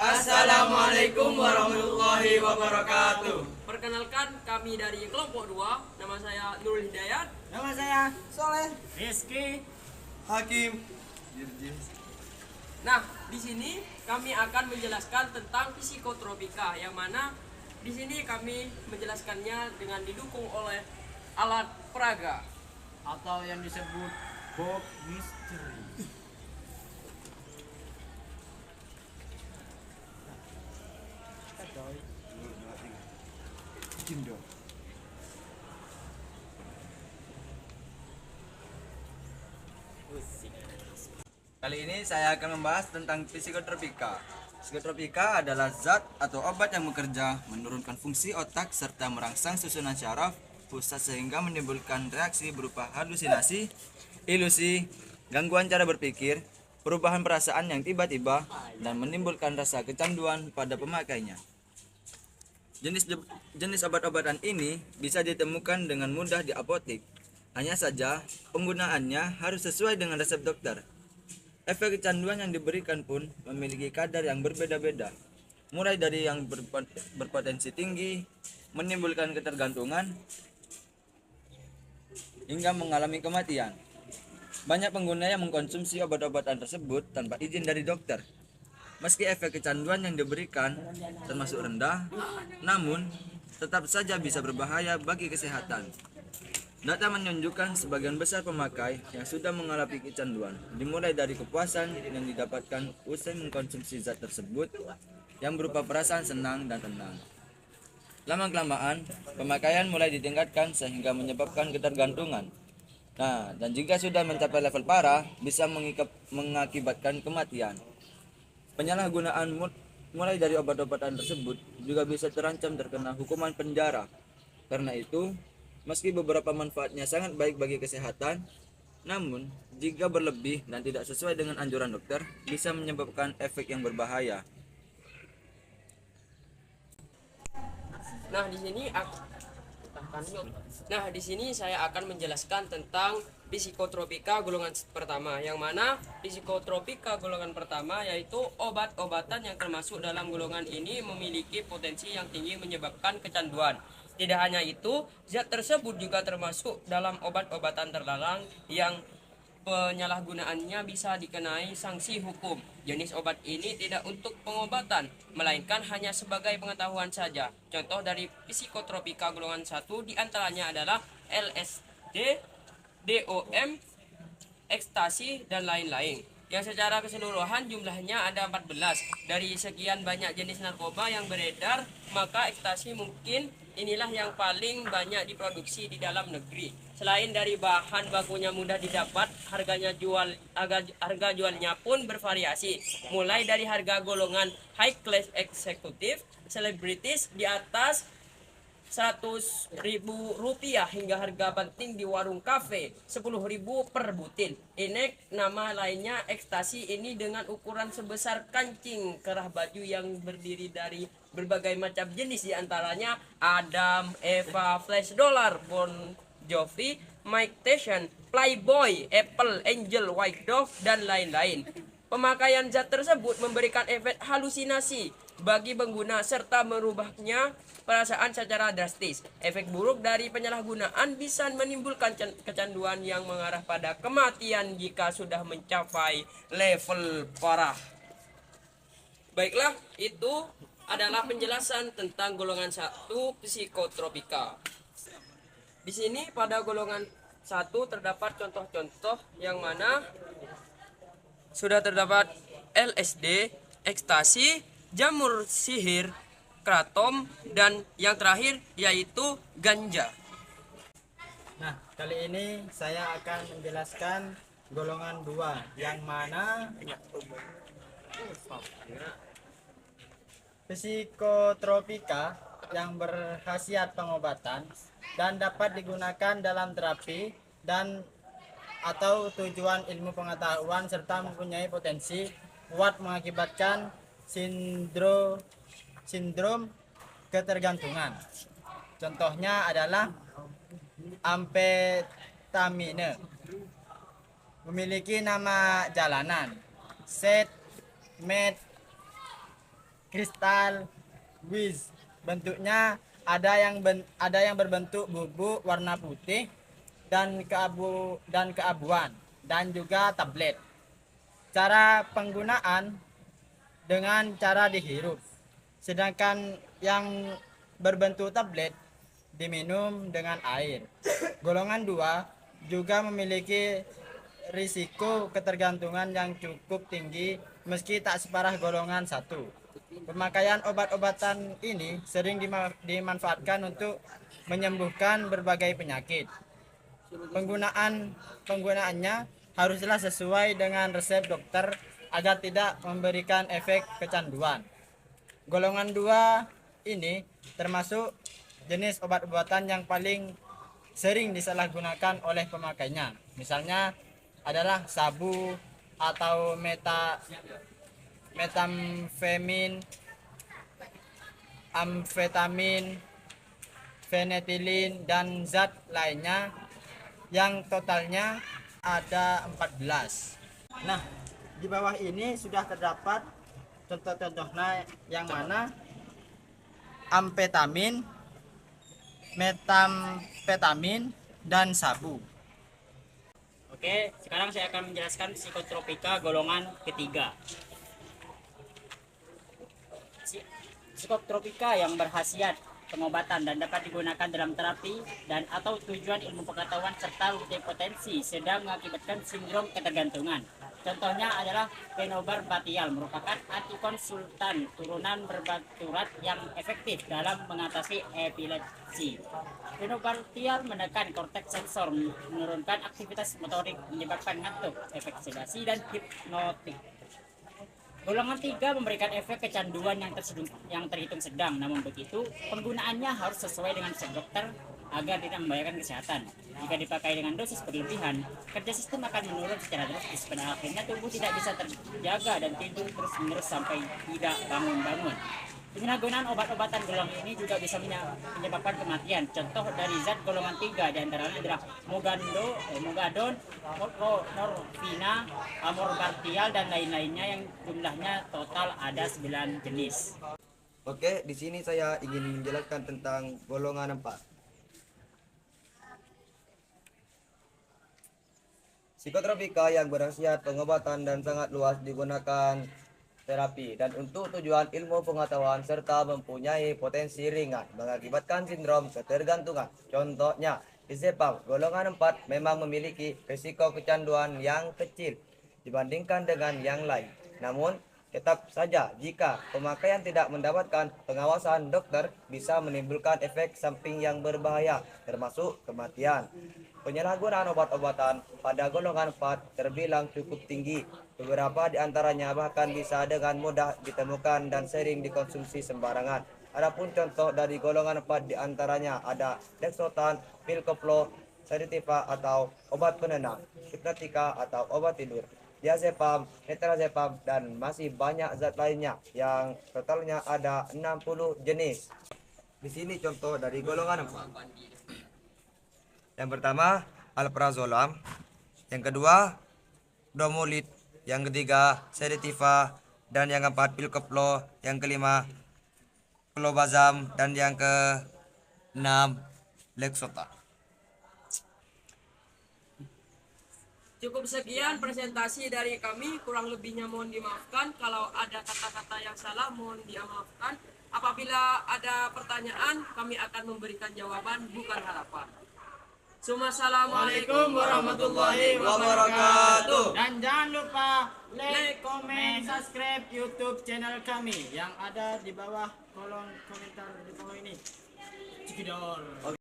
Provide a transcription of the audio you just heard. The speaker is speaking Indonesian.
Assalamualaikum warahmatullahi wabarakatuh. Perkenalkan, kami dari kelompok 2. Nama saya Nurul Hidayat. Nama saya Soleh. Rizky, Hakim. Nah, di sini kami akan menjelaskan tentang psikotropika, yang mana di sini kami menjelaskannya dengan didukung oleh alat peraga. Atau yang disebut Bob Mystery. Kali ini saya akan membahas tentang psikotropika. Psikotropika adalah zat atau obat yang bekerja menurunkan fungsi otak serta merangsang susunan syaraf pusat sehingga menimbulkan reaksi berupa halusinasi, ilusi, gangguan cara berpikir, perubahan perasaan yang tiba-tiba, dan menimbulkan rasa kecanduan pada pemakainya. Jenis obat-obatan ini bisa ditemukan dengan mudah di apotek. Hanya saja, penggunaannya harus sesuai dengan resep dokter. Efek kecanduan yang diberikan pun memiliki kadar yang berbeda-beda, mulai dari yang berpotensi tinggi, menimbulkan ketergantungan, hingga mengalami kematian. Banyak pengguna yang mengkonsumsi obat-obatan tersebut tanpa izin dari dokter. Meski efek kecanduan yang diberikan termasuk rendah, namun tetap saja bisa berbahaya bagi kesehatan. Data menunjukkan sebagian besar pemakai yang sudah mengalami kecanduan, dimulai dari kepuasan yang didapatkan usai mengkonsumsi zat tersebut yang berupa perasaan senang dan tenang. Lama-kelamaan, pemakaian mulai ditingkatkan sehingga menyebabkan ketergantungan. Nah, dan jika sudah mencapai level parah, bisa mengakibatkan kematian. Penyalahgunaan mulai dari obat-obatan tersebut juga bisa terancam terkena hukuman penjara. Karena itu, meski beberapa manfaatnya sangat baik bagi kesehatan, namun jika berlebih dan tidak sesuai dengan anjuran dokter, bisa menyebabkan efek yang berbahaya. Nah, di sini saya akan menjelaskan tentang psikotropika golongan pertama, yang mana psikotropika golongan pertama yaitu obat-obatan yang termasuk dalam golongan ini memiliki potensi yang tinggi menyebabkan kecanduan. Tidak hanya itu, zat tersebut juga termasuk dalam obat-obatan terlarang yang penyalahgunaannya bisa dikenai sanksi hukum. Jenis obat ini tidak untuk pengobatan, melainkan hanya sebagai pengetahuan saja. Contoh dari psikotropika golongan 1 diantaranya adalah LSD, DOM, ekstasi, dan lain-lain. Yang secara keseluruhan jumlahnya ada 14. Dari sekian banyak jenis narkoba yang beredar, maka ekstasi mungkin inilah yang paling banyak diproduksi di dalam negeri. Selain dari bahan bakunya mudah didapat, harga jualnya pun bervariasi. Mulai dari harga golongan high class eksekutif, selebritis di atas 100.000 rupiah hingga harga penting di warung kafe 10.000 per butir. Ini nama lainnya ekstasi ini dengan ukuran sebesar kancing kerah baju yang berdiri dari berbagai macam jenis, diantaranya Adam, Eva, Flash Dollar, Bon Jovi, Mike Tyson, Playboy, Apple, Angel, White Dove, dan lain-lain. Pemakaian zat tersebut memberikan efek halusinasi bagi pengguna serta merubahnya perasaan secara drastis. Efek buruk dari penyalahgunaan bisa menimbulkan kecanduan yang mengarah pada kematian jika sudah mencapai level parah. Baiklah, itu adalah penjelasan tentang golongan 1 psikotropika. Di sini pada golongan 1 terdapat contoh-contoh yang mana sudah terdapat LSD, ekstasi, jamur sihir, kratom, dan yang terakhir yaitu ganja. Nah, kali ini saya akan menjelaskan golongan 2 yang mana psikotropika yang berkhasiat pengobatan dan dapat digunakan dalam terapi dan atau tujuan ilmu pengetahuan serta mempunyai potensi kuat mengakibatkan sindrom ketergantungan. Contohnya adalah amfetamine, memiliki nama jalanan, set, met, kristal Wiz. Bentuknya ada yang berbentuk bubuk warna putih dan keabuan dan juga tablet. Cara penggunaan dengan cara dihirup. Sedangkan yang berbentuk tablet diminum dengan air. Golongan 2 juga memiliki risiko ketergantungan yang cukup tinggi meski tak separah golongan 1. Pemakaian obat-obatan ini sering dimanfaatkan untuk menyembuhkan berbagai penyakit. Penggunaannya haruslah sesuai dengan resep dokter agar tidak memberikan efek kecanduan. Golongan 2 ini termasuk jenis obat-obatan yang paling sering disalahgunakan oleh pemakainya. Misalnya adalah sabu atau metamfemin, amfetamin, fenetilin, dan zat lainnya yang totalnya ada 14. Nah, di bawah ini sudah terdapat contoh-contohnya yang mana amfetamin, metamfetamin, dan sabu. Oke, sekarang saya akan menjelaskan psikotropika golongan ketiga. Psikotropika yang berkhasiat pengobatan dan dapat digunakan dalam terapi dan atau tujuan ilmu pengetahuan serta potensi sedang mengakibatkan sindrom ketergantungan. Contohnya adalah penobarbatial, merupakan antikonsultan turunan berbaturat yang efektif dalam mengatasi epilepsi. Penobarbatial menekan korteks sensor, menurunkan aktivitas motorik, menyebabkan ngantuk, efek sedasi dan hipnotik. Golongan 3 memberikan efek kecanduan yang terhitung sedang, namun begitu penggunaannya harus sesuai dengan resep dokter agar tidak membahayakan kesehatan. Jika dipakai dengan dosis berlebihan, kerja sistem akan menurun secara drastis. Pada akhirnya tubuh tidak bisa terjaga dan tidur terus-menerus sampai tidak bangun-bangun. Penyalahgunaan obat-obatan golongan ini juga bisa menyebabkan kematian. Contoh dari zat golongan 3 diantaranya adalah mogadon, morfina, amorbartial, dan lain-lainnya yang jumlahnya total ada 9 jenis. Oke, di sini saya ingin menjelaskan tentang golongan 4. Psikotropika yang berkhasiat pengobatan dan sangat luas digunakan terapi dan untuk tujuan ilmu pengetahuan serta mempunyai potensi ringan mengakibatkan sindrom ketergantungan. Contohnya, disebab golongan 4 memang memiliki risiko kecanduan yang kecil dibandingkan dengan yang lain. Namun, tetap saja jika pemakaian tidak mendapatkan pengawasan dokter bisa menimbulkan efek samping yang berbahaya termasuk kematian. Penyalahgunaan obat-obatan pada golongan 4 terbilang cukup tinggi. Beberapa di antaranya bahkan bisa dengan mudah ditemukan dan sering dikonsumsi sembarangan. Adapun contoh dari golongan 4 di antaranya ada Lexotan, pil koplo, sedativa atau obat penenang, hipnotika atau obat tidur, diazepam, metrazepam, dan masih banyak zat lainnya yang totalnya ada 60 jenis. Di sini contoh dari golongan 4. Yang pertama, alprazolam. Yang kedua, domolit. Yang ketiga, sedativa. Dan yang keempat, pil koplo. Yang kelima, clobazam. Dan yang keenam, Lexotan. Cukup sekian presentasi dari kami, kurang lebihnya mohon dimaafkan. Kalau ada kata-kata yang salah mohon dimaafkan. Apabila ada pertanyaan, kami akan memberikan jawaban, bukan harapan. Assalamualaikum warahmatullahi wabarakatuh. Dan jangan lupa like, comment, subscribe YouTube channel kami yang ada di bawah kolom komentar di bawah ini. Cikidol.